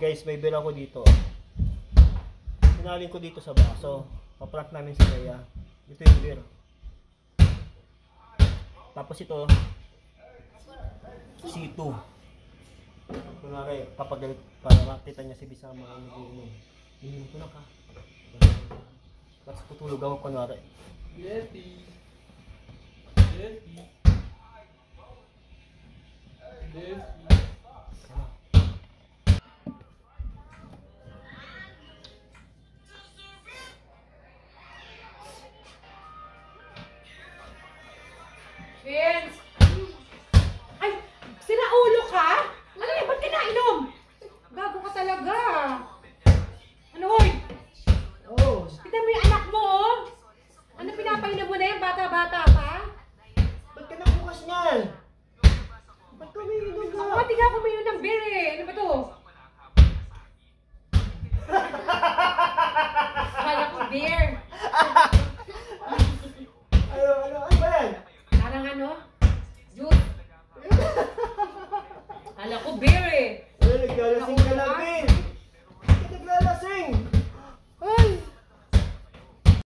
Guys, may beer ako dito. Sinalin ko dito sa baso. Paprank namin si Rhea. Ito yung beer. Tapos ito, C2. Kunwari, papagalit para makita niya si Bisama ang nag-iinom. Inom ko na ka. Tapos tutulog ako kunwari. Yeti. Yeti. Yeti. Vince! Ay! Sira ulo ka? Ano yan? Ba't ka nainom? Gago ka talaga. Ano, hoy? Oh! Kita mo yung anak mo, oh? Ano pinapainom mo na yan? Bata-bata pa? Ba't ka nakukas niyan? Ba't ka may inom ka? Ako, hindi nga kumayon ng beer eh. Ano ba to? Kala ko beer.